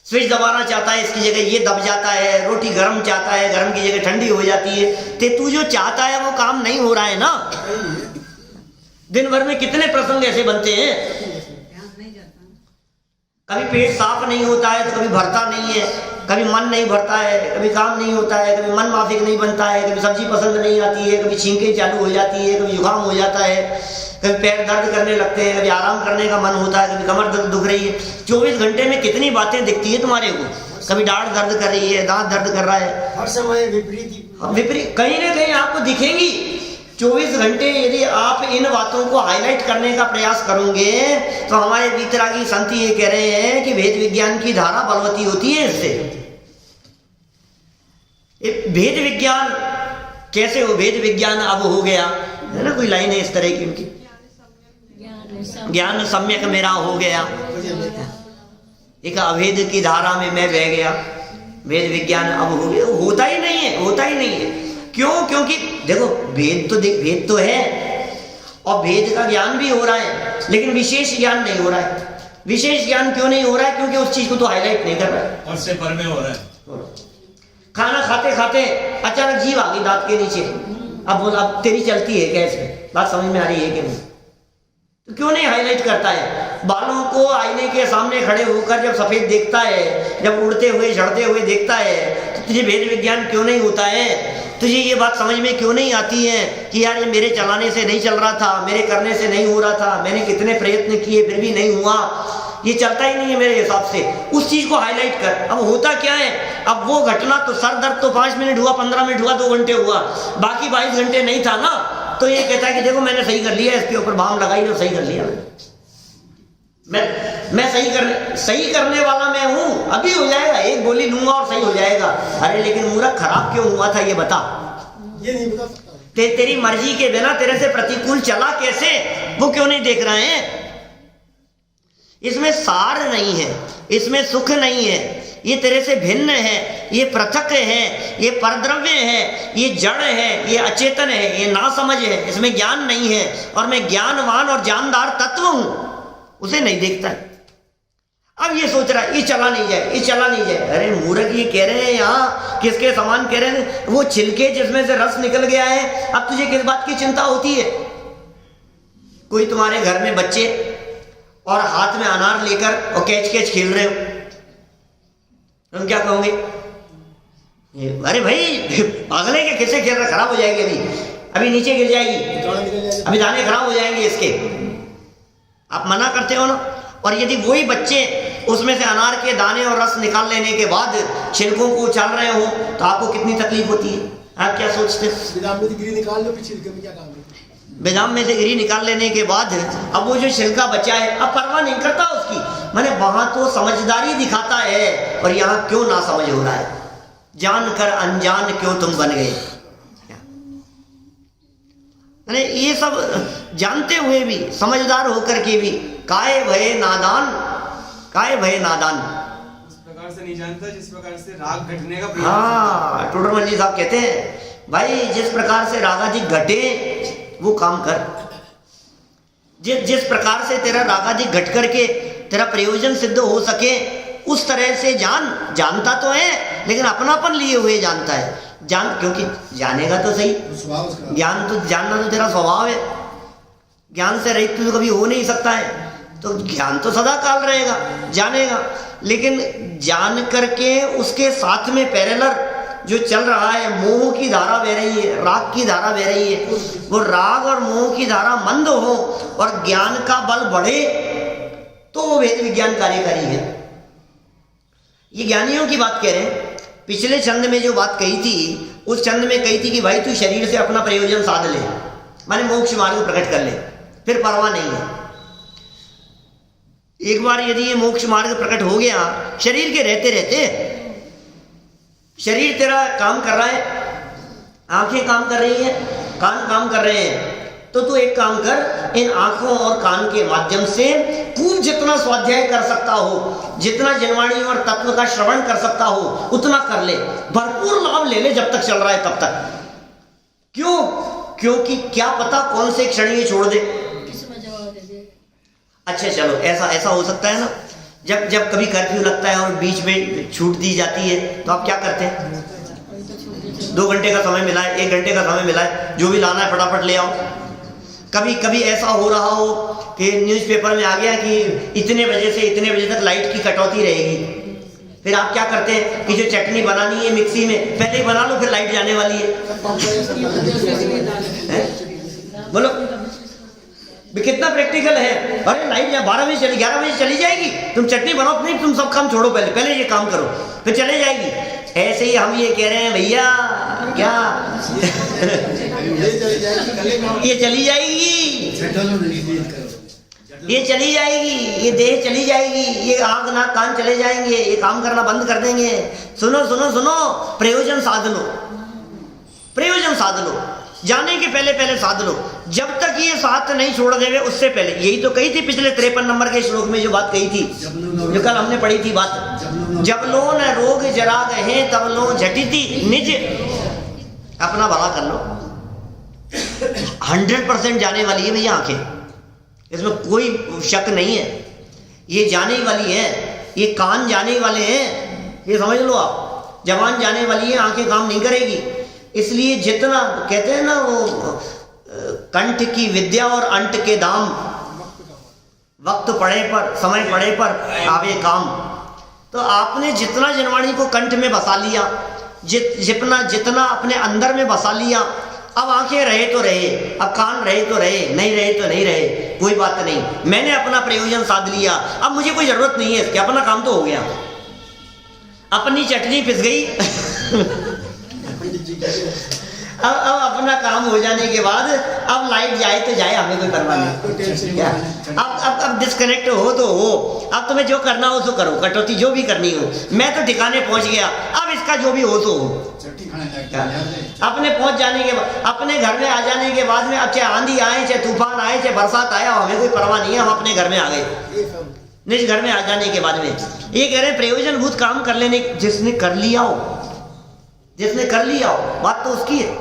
स्विच दबाना चाहता है इसकी जगह ये दब जाता है, रोटी गर्म चाहता है गर्म की जगह ठंडी हो जाती है, ते तू जो चाहता है वो काम नहीं हो रहा है ना। दिन भर में कितने प्रसंग ऐसे बनते हैं, कभी पेट साफ नहीं होता है तो कभी भरता नहीं है, कभी मन नहीं भरता है, कभी काम नहीं होता है, कभी मन माफिक नहीं बनता है, कभी सब्जी पसंद नहीं आती है, कभी छींकें चालू हो जाती है, कभी जुकाम हो जाता है, कभी पैर दर्द करने लगते हैं, कभी आराम करने का मन होता है, कभी कमर दर्द दुख रही है। 24 घंटे में कितनी बातें दिखती है तुम्हारे को, कभी दाढ़ दर्द कर रही है, दांत दर्द कर रहा है, हर समय विपरीत कहीं ना कहीं आपको दिखेंगी। 24 घंटे यदि आप इन बातों को हाईलाइट करने का प्रयास करोगे तो हमारे वीतरागी संत ये कह रहे हैं कि भेद विज्ञान की धारा बलवती होती है इससे। भेद विज्ञान कैसे हो, भेद विज्ञान अब हो गया है ना, कोई लाइन है इस तरह की उनकी, ज्ञान सम्यक मेरा हो गया, एक अभेद की धारा में मैं बह गया, भेद विज्ञान अब हो गया, होता ही नहीं है, होता ही नहीं है। क्यों? क्योंकि देखो भेद तो है और भेद का ज्ञान भी हो रहा है, लेकिन विशेष ज्ञान नहीं हो रहा है। विशेष ज्ञान क्यों नहीं हो रहा है? क्योंकि उस चीज को तो हाईलाइट नहीं कर रहा है, और से पर में हो रहा है। खाना खाते खाते अचानक जीभ आ गई दांत के नीचे, अब बोला अब तेरी चलती है कैसे, बात समझ में आ रही है कि नहीं? तो क्यों नहीं हाईलाइट करता है? बालों को आईने के सामने खड़े होकर जब सफेद देखता है, जब उड़ते हुए झड़ते हुए देखता है, तो तुझे भेद विज्ञान क्यों नहीं होता है? तुझे ये बात समझ में क्यों नहीं आती है कि यार ये मेरे चलाने से नहीं चल रहा था, मेरे करने से नहीं हो रहा था, मैंने कितने प्रयत्न किए फिर भी नहीं हुआ, ये चलता ही नहीं है मेरे हिसाब से। उस चीज को हाईलाइट कर। अब होता क्या है, अब वो घटना तो सर दर्द तो 5 मिनट हुआ, 15 मिनट हुआ, 2 घंटे हुआ, बाकी 22 घंटे नहीं था ना, तो ये कहता है कि देखो मैंने सही कर लिया, इसके ऊपर बाम लगाई तो सही कर लिया, मैं सही करने वाला मैं हूं, अभी हो जाएगा, एक गोली लूंगा और सही हो जाएगा। अरे लेकिन मूर्ख खराब क्यों हुआ था ये बता, ये नहीं बता सकता। तेरी मर्जी के बिना तेरे से प्रतिकूल चला कैसे, वो क्यों नहीं देख रहे हैं? इसमें सार नहीं है, इसमें सुख नहीं है, ये तेरे से भिन्न है, ये पृथक है, ये परद्रव्य है, ये जड़ है, ये अचेतन है, ये नासमझ है, इसमें ज्ञान नहीं है, और मैं ज्ञानवान और जानदार तत्व हूं, उसे नहीं देखता है। अब ये सोच रहा है ये चला नहीं जाए, ये चला नहीं जाए। अरे मूर्ख, ये कह रहे हैं यहाँ किसके समान कह रहे हैं, वो छिलके जिसमें से रस निकल गया है, अब तुझे किस बात की चिंता होती है? कोई तुम्हारे घर में बच्चे और हाथ में अनार लेकर और कैच कैच खेल रहे हो, तुम क्या कहोगे? अरे भाई पागल है क्या, कैसे खेल रहा, खराब हो जाएगी, अभी नीचे गिर जाएगी, अभी दाने खराब हो जाएंगे इसके। आप मना करते हो ना। और यदि वही बच्चे उसमें से अनार के दाने और रस निकाल लेने के बाद छिलकों को उछाल रहे हो तो आपको कितनी तकलीफ होती है? आप क्या सोचते? बेदाम में से गिरी निकाल लो, छिलके में क्या काम है? बेदाम में से गिरी निकाल लेने के बाद अब वो जो छिलका बचा है अब परवाह नहीं करता उसकी। मैंने वहां तो समझदारी दिखाता है और यहाँ क्यों ना समझ हो रहा है? जानकर अनजान क्यों तुम बन गए? अरे ये सब जानते हुए भी, समझदार होकर के भी काहे भये नादान, काहे भये नादान। उस प्रकार से नहीं जानता जिस प्रकार से राग घटने का प्रयास। हाँ, टोडरमल जी साहब कहते हैं भाई जिस प्रकार से रागाधिक घटे वो काम कर, जिस प्रकार से तेरा रागाधिक घट करके तेरा प्रयोजन सिद्ध हो सके उस तरह से जानता तो है लेकिन अपनापन लिए हुए जानता है। क्योंकि जानेगा तो सही, ज्ञान तो जानना तो तेरा स्वभाव है, ज्ञान से रहित तो कभी हो नहीं सकता है, तो ज्ञान तो सदा काल रहेगा, जानेगा। लेकिन जान करके उसके साथ में पैरेलल जो चल रहा है, मोह की धारा बह रही है, राग की धारा बह रही है, वो राग और मोह की धारा मंद हो और ज्ञान का बल बढ़े तो वो वेद विज्ञान कार्यकारी है। ये ज्ञानियों की बात कह रहे हैं। पिछले छंद में जो बात कही थी उस छंद में कही थी कि भाई तू शरीर से अपना प्रयोजन साध ले, माने मोक्ष मार्ग प्रकट कर ले, फिर परवाह नहीं है। एक बार यदि ये मोक्ष मार्ग प्रकट हो गया, शरीर के रहते रहते शरीर तेरा काम कर रहा है, आंखें काम कर रही है, कान काम कर रहे हैं, तो तू एक काम कर, इन आंखों और कान के माध्यम से खूब जितना स्वाध्याय कर सकता हो, जितना जनवाणी और तत्व का श्रवण कर सकता हो उतना कर ले, भरपूर लाभ ले ले जब तक चल रहा है तब तक। क्यों? क्योंकि क्या पता कौन से क्षण ये छोड़ दे। अच्छा चलो ऐसा हो सकता है ना, जब कभी कर्फ्यू लगता है और बीच में छूट दी जाती है तो आप क्या करते हैं? 2 घंटे का समय मिला है, 1 घंटे का समय मिला है, जो भी लाना है फटाफट ले आओ। कभी ऐसा हो रहा हो कि न्यूज़पेपर में आ गया कि इतने बजे से इतने बजे तक लाइट की कटौती रहेगी, फिर आप क्या करते हैं कि जो चटनी बनानी है मिक्सी में पहले ही बना लो, फिर लाइट जाने वाली है। बोलो कितना प्रैक्टिकल है। अरे लाइट 12 बजे चली, 11 बजे चली जाएगी, तुम चटनी बनाओ, नहीं तुम सब काम छोड़ो, पहले ये काम करो, फिर चले जाएगी। ऐसे ही हम ये कह रहे हैं भैया क्या ये चली जाएगी, ये चली जाएगी, ये देह चली जाएगी, ये आंख नाक कान चले जाएंगे, ये काम करना बंद कर देंगे। सुनो सुनो सुनो, प्रयोजन साध लो, प्रयोजन साध लो, जाने के पहले साध लो, जब तक ये साथ नहीं छोड़ देवे उससे पहले। यही तो कही थी पिछले 53 नंबर के श्लोक में जो बात कही थी, जो कल हमने पढ़ी थी बात, जब लो न रोग जरा गए तब लो झटिति निज, अपना भला कर लो। 100% जाने वाली है भैया आंखें, इसमें कोई शक नहीं है, ये जाने वाली है, ये कान जाने वाले हैं, ये समझ लो आप, जबान जाने वाली है, आंखें काम नहीं करेगी। इसलिए जितना कहते हैं ना वो कंठ की विद्या और अंट के दाम, वक्त पड़े पर समय पड़े पर आवे काम। तो आपने जितना जनवाणी को कंठ में बसा लिया, जितना अपने अंदर में बसा लिया, अब आंखें रहे तो रहे, अब कान रहे तो रहे, नहीं रहे तो नहीं रहे, कोई बात नहीं, मैंने अपना प्रयोजन साध लिया, अब मुझे कोई जरूरत नहीं है इसकी, अपना काम तो हो गया, अपनी चटनी पिस गई अब अपना काम हो जाने के बाद अब लाइट जाए तो जाए, हमें कोई परवाह नहीं। क्या अब डिस्कनेक्ट हो तो हो, अब तुम्हें जो करना हो तो करो, कटौती जो भी करनी हो, मैं तो ठिकाने पहुंच गया, अब इसका जो भी हो तो हो। अपने पहुंच जाने के बाद, अपने घर में आ जाने के बाद में, अब चाहे आंधी आए, चाहे तूफान आए, चाहे बरसात आया, हमें कोई परवाह नहीं है, हम अपने घर में आ गए। निज घर में आ जाने के बाद में ये कह रहे हैं प्रयोजनभूत काम कर लेने, जिसने कर लिया हो, जिसने कर लिया हो, बात तो उसकी है,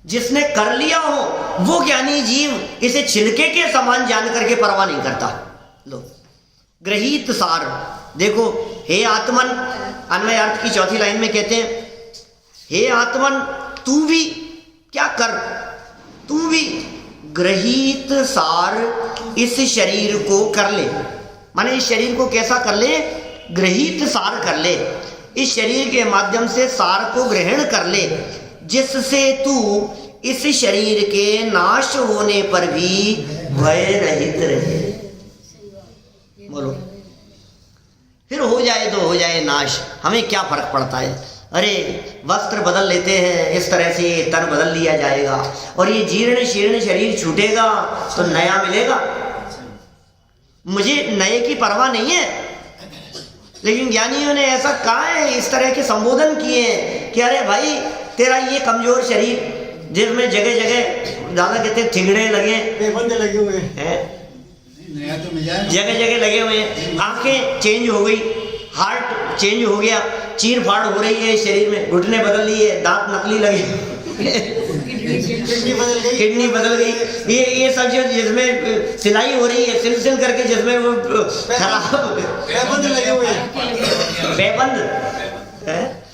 जिसने कर लिया हो वो ज्ञानी जीव इसे छिलके के समान जान करके परवाह नहीं करता। लो गृहीत सार। देखो, हे आत्मन, अन्वय अर्थ की चौथी लाइन में कहते हैं, हे आत्मन तू भी क्या कर, तू भी गृहीत सार इस शरीर को कर ले। माने इस शरीर को कैसा कर ले, गृहीत सार कर ले, इस शरीर के माध्यम से सार को ग्रहण कर ले, जिससे तू इस शरीर के नाश होने पर भी भय रहित रहे। बोलो, फिर हो जाए तो हो जाए नाश, हमें क्या फर्क पड़ता है। अरे वस्त्र बदल लेते हैं, इस तरह से तन बदल लिया जाएगा, और ये जीर्ण शीर्ण शरीर छूटेगा तो नया मिलेगा। मुझे नए की परवाह नहीं है, लेकिन ज्ञानियों ने ऐसा कहा है, इस तरह के संबोधन किए हैं कि अरे भाई तेरा ये कमजोर शरीर जिसमें जगह जगह ज्यादा कहते हैं ठिगड़े लगे, बेबंद लगे हुए हैं, नया तो मिल जाए, जगह जगह लगे हुए हैं, आंखें चेंज हो गई, हार्ट चेंज हो गया, चीर फाड़ हो रही है शरीर में, घुटने बदल लिए, दांत नकली लगे, किडनी बदल गई, ये सब जो जिसमें सिलाई हो रही है, सिल सिल करके जिसमें वो खराब बेबंद लगे हुए हैं, बेबंद है।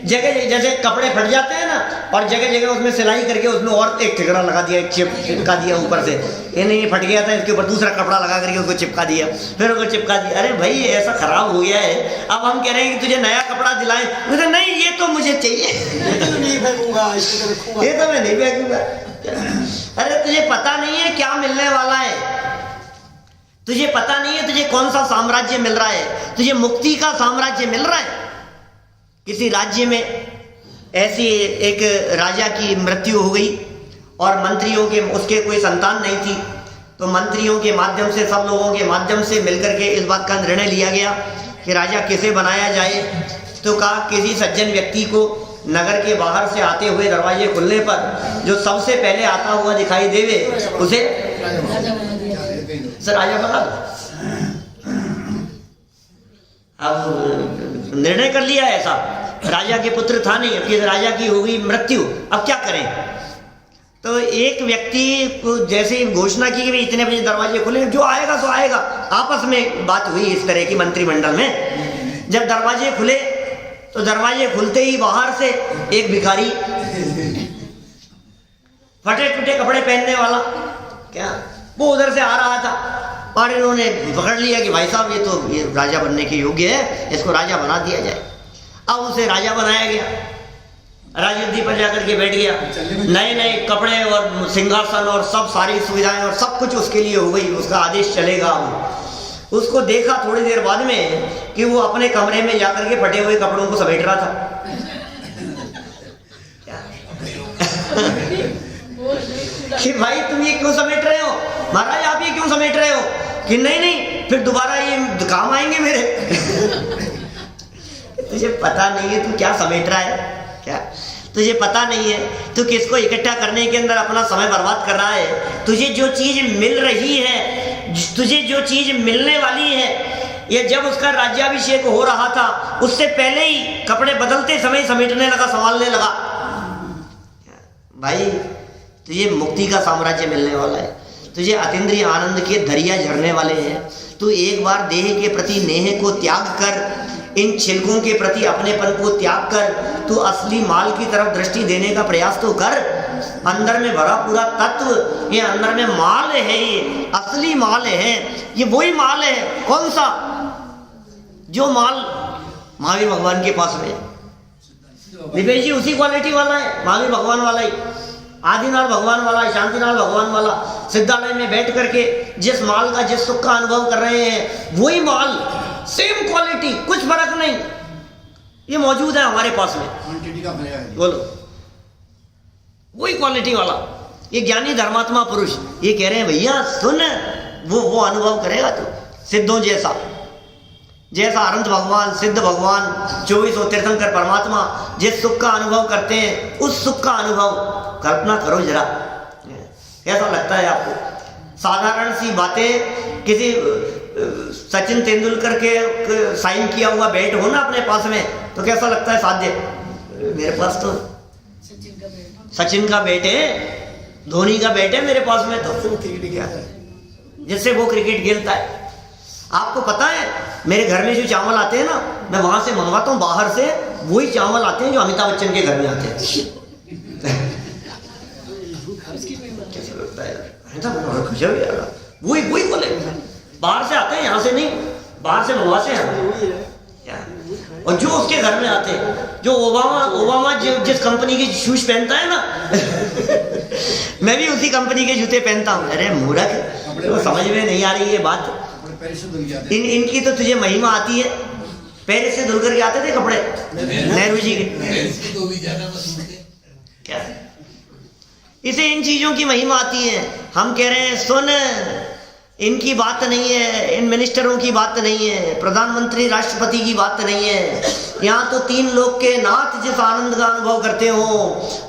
जगह जैसे कपड़े फट जाते हैं ना, और जगह जगह उसमें सिलाई करके उसमें और एक ठिकड़ा लगा दिया, एक चिपका दिया ऊपर से, ये नहीं फट गया था, इसके ऊपर दूसरा कपड़ा लगा करके उसको चिपका दिया, फिर उसको चिपका दिया। अरे भाई ऐसा खराब हो गया है, अब हम कह रहे हैं कि तुझे नया कपड़ा दिलाएं, मुझे नहीं, ये तो मुझे चाहिए, ये तो नहीं फेंकूंगा, इसको तो रखूंगा, ये तो मैं नहीं फेंकूंगा। अरे तुझे पता नहीं है क्या मिलने वाला है, तुझे पता नहीं है तुझे कौन सा साम्राज्य मिल रहा है, तुझे मुक्ति का साम्राज्य मिल रहा है। किसी राज्य में ऐसी एक राजा की मृत्यु हो गई और मंत्रियों के उसके कोई संतान नहीं थी, तो मंत्रियों के माध्यम से, सब लोगों के माध्यम से मिलकर के इस बात का निर्णय लिया गया कि राजा किसे बनाया जाए। तो कहा किसी सज्जन व्यक्ति को नगर के बाहर से आते हुए दरवाजे खुलने पर जो सबसे पहले आता हुआ दिखाई देवे उसे राजा बना दो। अब निर्णय कर लिया ऐसा, राजा के पुत्र था नहीं, कि राजा की हो गई मृत्यु, अब क्या करें। तो एक व्यक्ति को जैसे ही घोषणा की कि इतने बजे दरवाजे खुले, जो आएगा सो आएगा, आपस में बात हुई इस तरह की मंत्रिमंडल में। जब दरवाजे खुले तो दरवाजे खुलते ही बाहर से एक भिखारी, फटे टूटे कपड़े पहनने वाला, क्या वो उधर से आ रहा था, और इन्होंने पकड़ लिया कि भाई साहब ये राजा बनने के योग्य है, इसको राजा बना दिया जाए। अब उसे राजा बनाया गया, राजगद्दी पर जाकर के बैठ गया, नए नए कपड़े और सिंहासन और सब सारी सुविधाएं और सब कुछ उसके लिए हो गई, उसका आदेश चलेगा। उसको देखा थोड़ी देर बाद में कि वो अपने कमरे में जाकर के फटे हुए कपड़ों को समेट रहा था। कि भाई तुम ये क्यों समेट रहे हो, महाराज आप ये क्यों समेट रहे हो, कि नहीं नहीं फिर दोबारा ये काम आएंगे मेरे। तुझे पता नहीं है तू क्या समेट रहा है, क्या तुझे पता नहीं है तू किसको इकट्ठा करने के अंदर अपना समय बर्बाद कर रहा है। तुझे जो चीज मिल रही है, तुझे जो चीज मिलने वाली है, ये जब उसका राज्याभिषेक हो रहा था उससे पहले ही कपड़े बदलते समय समेटने लगा, संभालने लगा। भाई तुझे मुक्ति का साम्राज्य मिलने वाला है, तुझे अतीन्द्रिय आनंद के दरिया झरने वाले हैं। तू एक बार देह के प्रति नेह को त्याग कर, इन छिलकों के प्रति अपनेपन को त्याग कर, तू असली माल की तरफ दृष्टि देने का प्रयास तो कर। अंदर में भरा पूरा तत्व, ये अंदर में माल है, ये असली माल है, ये वही माल है। कौन सा? जो माल महावीर भगवान के पास में, दिपेश जी उसी क्वालिटी वाला है, महावीर भगवान वाला ही, आदिनाथ भगवान वाला, शांतिनाथ भगवान वाला। सिद्धालय में बैठ करके जिस माल का, जिस सुख का अनुभव कर रहे हैं, वही माल, सेम क्वालिटी, कुछ फर्क नहीं, ये मौजूद है हमारे पास में। क्वांटिटी का भले है, बोलो, वही क्वालिटी वाला। ये ज्ञानी धर्मात्मा पुरुष ये कह रहे हैं भैया सुन, वो अनुभव करेगा तू सिद्धों जैसा, जैसा अनंत भगवान, सिद्ध भगवान, 24 तीर्थंकर परमात्मा जिस सुख का अनुभव करते हैं, उस सुख का अनुभव कल्पना करो जरा, कैसा लगता है आपको। साधारण सी बातें, किसी सचिन तेंदुलकर के साइन किया हुआ बैट हो ना अपने पास में, तो कैसा लगता है साध्य। मेरे पास तो सचिन का बैट है, धोनी का बैट है मेरे पास में, तो क्रिकेट खेलता है, जिससे वो क्रिकेट खेलता है। आपको पता है मेरे घर में जो चावल आते हैं ना, मैं वहां से मंगवाता हूँ बाहर से, वही चावल आते हैं जो अमिताभ बच्चन के घर में आते हैं। कैसे लगता है यार, वही बोले बाहर से आते हैं, यहाँ से नहीं, बाहर से मंगवाते हैं। और जो उसके घर में आते हैं, जो ओबामा जिस कंपनी के शूज पहनता है ना मैं भी उसी कंपनी के जूते पहनता हूँ। अरे मूर्ख, तो समझ में नहीं आ रही ये बात। इनकी तो तुझे महिमा आती है। पेरिस से धुल करके आते थे कपड़े नेहरू जी के, क्या इसे इन चीजों की महिमा आती है। हम कह रहे हैं सुन, इनकी बात नहीं है, इन मिनिस्टरों की बात नहीं है, प्रधानमंत्री राष्ट्रपति की बात नहीं है। यहाँ तो तीन लोग के नाथ जिस आनंद का अनुभव करते हो,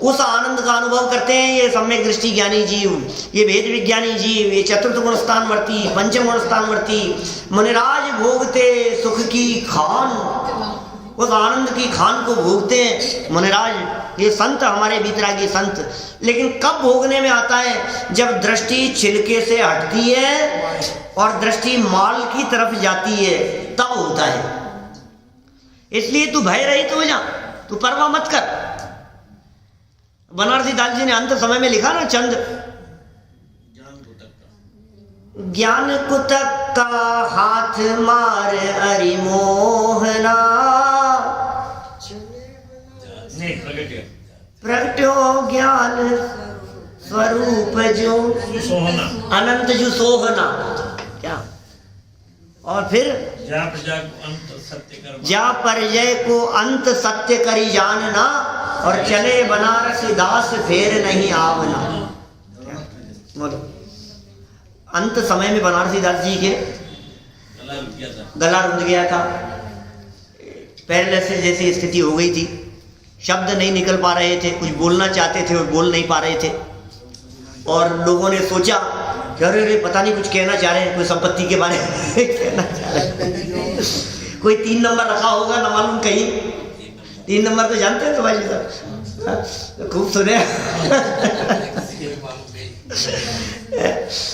उस आनंद का अनुभव करते हैं ये सम्यक दृष्टि ज्ञानी जीव, ये भेद विज्ञानी जीव, ये चतुर्थ गुण स्थानवर्ती, पंचम गुण स्थानवर्ती। मुनिराज भोगते सुख की खान, उस आनंद की खान को भोगते हैं मुनिराज, ये संत, हमारे भीतरागी संत। लेकिन कब भोगने में आता है? जब दृष्टि छिलके से हटती है और दृष्टि माल की तरफ जाती है, तब होता है। इसलिए तू भय रहित हो जा, तू परवाह मत कर। बनारसी दास जी ने अंत समय में लिखा ना चंद, ज्ञान कुतक का हाथ मार अरि मोहना, प्रगट्यो ज्ञान स्वरूप जो अनंत जो सोहना। क्या? और फिर जा परजय को अंत सत्य करी जानना, और चले बनारस दास फेर नहीं आवना। बोलो, अंत समय में बनारसी दास जी के गला रुंध गया था, पैरालिसिस जैसी स्थिति हो गई थी, शब्द नहीं निकल पा रहे थे, कुछ बोलना चाहते थे और बोल नहीं पा रहे थे। और लोगों ने सोचा कि अरे पता नहीं कुछ कहना चाह रहे हैं, कोई संपत्ति के बारे में कहना चाह रहे हैं, कोई 3 नंबर रखा होगा न मालूम कहीं। 3 नंबर तो जानते हैं तो भाई साहब, खूब सुने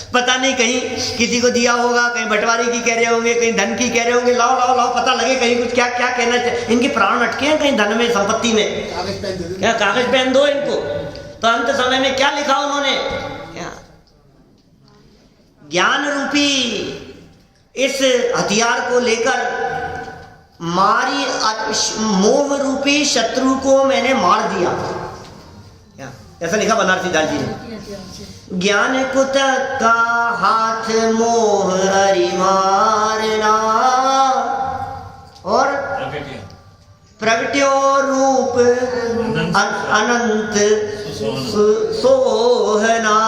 पता नहीं कहीं किसी को दिया होगा, कहीं बंटवारे की कह रहे होंगे, कहीं धन की कह रहे होंगे, लाओ लाओ लाओ पता लगे कहीं कुछ क्या क्या कहना चाहिए। इनके प्राण अटके हैं कहीं धन में, संपत्ति में, क्या कागज पहन दो इनको। तो अंत समय में क्या लिखा उन्होंने? क्या ज्ञान रूपी इस हथियार को लेकर मारी, मोह रूपी शत्रु को मैंने मार दिया। क्या ऐसा लिखा बनारसी दास जी ने। ज्ञान कुतक का हाथ मोह हरि मारना, और प्रगट्यो रूप अनंत सोहना।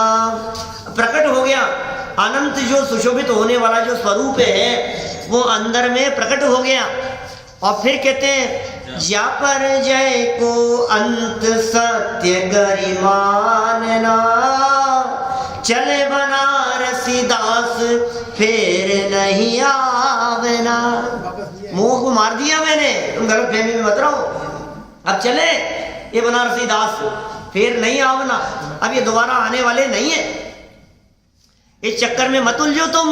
प्रकट हो गया अनंत जो सुशोभित होने वाला जो स्वरूप है, वो अंदर में प्रकट हो गया। और फिर कहते हैं जा पर जय को अंत सत्य गरिमानना, चले बनारसी दास फेर नहीं आवना। मोह को मार दिया मैंने, तुम गलत फहमी में मत रहो। अब चले ये बनारसी दास, फिर नहीं आवना, अब ये दोबारा आने वाले नहीं है। इस चक्कर में मत उलझो तुम।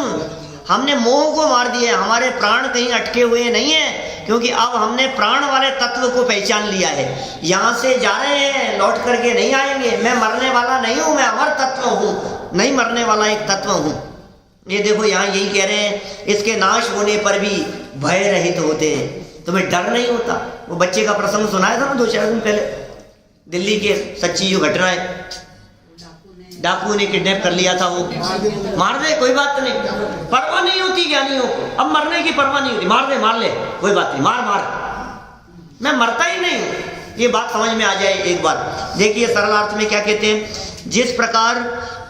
हमने मोह को मार दिया, हमारे प्राण कहीं अटके हुए नहीं है, क्योंकि अब हमने प्राण वाले तत्व को पहचान लिया है। यहाँ से जा रहे हैं, लौट करके नहीं आएंगे। मैं मरने वाला नहीं हूँ, मैं अमर तत्व हूँ, नहीं मरने वाला एक तत्व हूँ। ये देखो यहाँ यही कह रहे हैं, इसके नाश होने पर भी भय रहित होते हैं। तुम्हें डर नहीं होता? वो बच्चे का प्रसंग सुनाया था ना 2-4 दिन पहले, दिल्ली के सच्ची जो घटना है, डाकू ने किडनैप कर लिया था, वो मार दे कोई बात नहीं, परवाह नहीं होती ज्ञानियों को। अब मरने की परवाह नहीं होती, मार दे मार ले कोई बात नहीं, मार मार, मैं मरता ही नहीं हूँ। ये बात समझ में आ जाए एक बार। देखिए सरल अर्थ में क्या कहते हैं, जिस प्रकार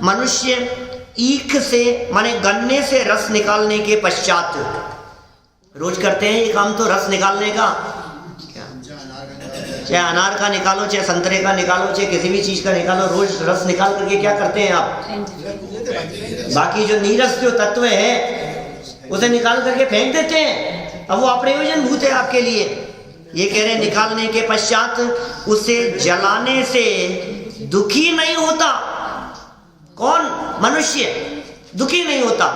मनुष्य ईख से माने गन्ने से रस निकालने के पश्चात, रोज करते हैं ये काम तो रस निकालने का, चाहे अनार का निकालो, चाहे संतरे का निकालो, चाहे किसी भी चीज का निकालो, रोज रस निकाल करके क्या करते हैं आप? बाकी जो नीरस जो तत्व है उसे निकाल करके फेंक देते हैं। अब वो अप्रयोजन भूत है आपके लिए। ये कह रहे हैं निकालने के पश्चात उसे जलाने से दुखी नहीं होता। कौन? मनुष्य दुखी नहीं होता।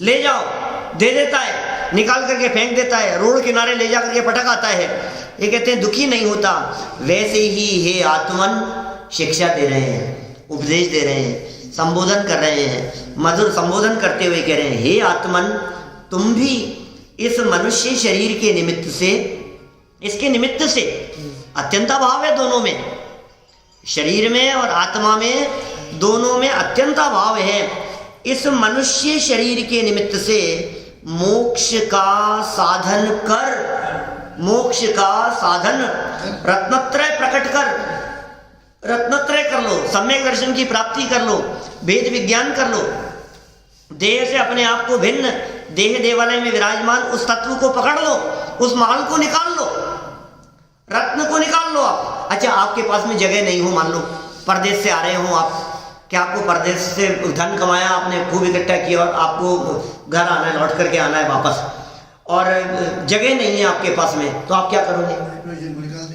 ले जाओ दे देता है, निकाल करके फेंक देता है, रोड किनारे ले जा करके पटक आता है। ये कहते हैं दुखी नहीं होता। वैसे ही हे आत्मन शिक्षा दे रहे हैं, उपदेश दे रहे हैं, संबोधन कर रहे हैं, मधुर संबोधन करते हुए कह रहे हैं, हे आत्मन तुम भी इस मनुष्य शरीर के निमित्त से, इसके निमित्त से अत्यंत अभाव है दोनों में, शरीर में और आत्मा में दोनों में अत्यंत अभाव है। इस मनुष्य शरीर के निमित्त से मोक्ष का साधन कर, मोक्ष का साधन रत्नत्रय प्रकट कर, रत्नत्रय कर लो, सम्यक दर्शन की प्राप्ति कर लो, वेद विज्ञान कर लो, देह से अपने आप को भिन्न, देह देवालय में विराजमान उस तत्व को पकड़ लो, उस माल को निकाल लो, रत्न को निकाल लो आप। अच्छा, आपके पास में जगह नहीं हो, मान लो परदेश से आ रहे हो आप, क्या आपको परदेश से धन कमाया आपने, खूब इकट्ठा किया और आपको घर आना है, लौट करके आना है वापस, और जगह नहीं है आपके पास में, तो आप क्या करोगे?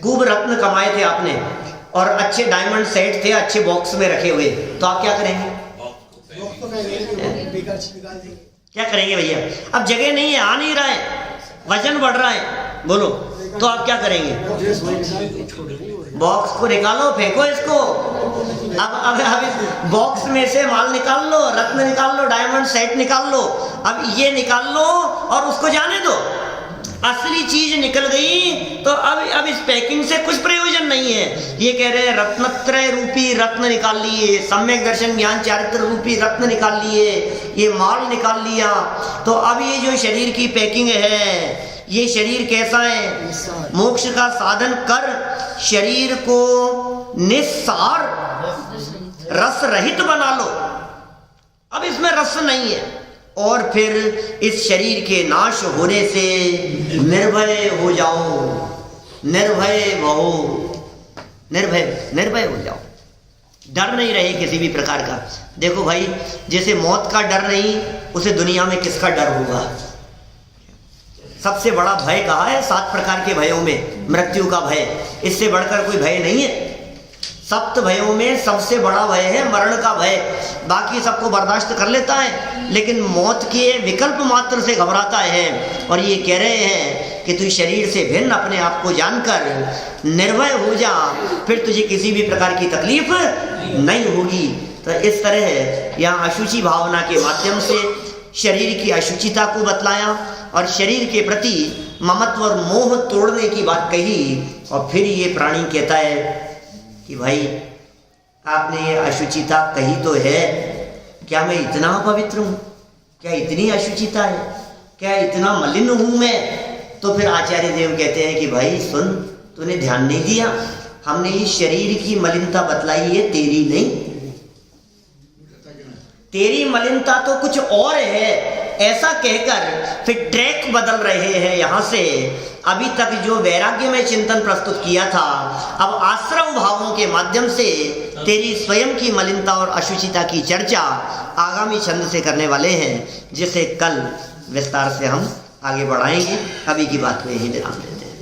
खूब रत्न कमाए थे आपने और अच्छे डायमंड सेट थे अच्छे बॉक्स में रखे हुए, तो आप क्या करेंगे? क्या करेंगे भैया? अब जगह नहीं है, आ नहीं रहा है, वजन बढ़ रहा है, बोलो, तो आप क्या करेंगे? बॉक्स को निकालो, फेंको इसको। अब इस बॉक्स में से माल निकाल लो, रत्न निकाल लो, डायमंड सेट निकाल लो, अब ये निकाल लो और उसको जाने दो। असली चीज निकल गई तो अब इस पैकिंग से कुछ प्रयोजन नहीं है। ये कह रहे हैं रत्नत्रय रूपी रत्न निकाल लिए, सम्यक दर्शन ज्ञान चारित्र रूपी रत्न निकाल लिए, ये माल निकाल लिया, तो अब ये जो शरीर की पैकिंग है, ये शरीर कैसा है? मोक्ष का साधन कर शरीर को निस्सार रस रहित बना लो। अब इसमें रस नहीं है, और फिर इस शरीर के नाश होने से निर्भय हो जाओ, निर्भय हो, निर्भय हो जाओ, डर नहीं रहे किसी भी प्रकार का। देखो भाई, जैसे मौत का डर नहीं, उसे दुनिया में किसका डर होगा? सबसे बड़ा भय कहा है 7 प्रकार के भयों में, मृत्यु का भय, इससे बढ़कर कोई भय नहीं है। 7 भयों में सबसे बड़ा भय है मरण का भय, बाकी सबको बर्दाश्त कर लेता है, लेकिन मौत के विकल्प मात्र से घबराता है। और ये कह रहे हैं कि तू शरीर से भिन्न अपने आप को जानकर निर्भय हो जा, फिर तुझे किसी भी प्रकार की तकलीफ नहीं होगी। तो इस तरह यहाँ अशुचि भावना के माध्यम से शरीर की अशुचिता को बतलाया और शरीर के प्रति ममत्व और मोह तोड़ने की बात कही। और फिर ये प्राणी कहता है कि भाई आपने ये अशुचिता कही तो है, क्या मैं इतना पवित्र हूँ? क्या इतनी अशुचिता है? क्या इतना मलिन हूँ मैं? तो फिर आचार्य देव कहते हैं कि भाई सुन, तूने ध्यान नहीं दिया, हमने इस शरीर की मलिनता बतलाई है, तेरी नहीं। तेरी मलिनता तो कुछ और है, ऐसा कहकर फिर ट्रैक बदल रहे हैं। यहाँ से अभी तक जो वैराग्य में चिंतन प्रस्तुत किया था, अब आश्रम भावों के माध्यम से तेरी स्वयं की मलिनता और अशुचिता की चर्चा आगामी छंद से करने वाले हैं, जिसे कल विस्तार से हम आगे बढ़ाएंगे। अभी की बात में ही विराम देते हैं।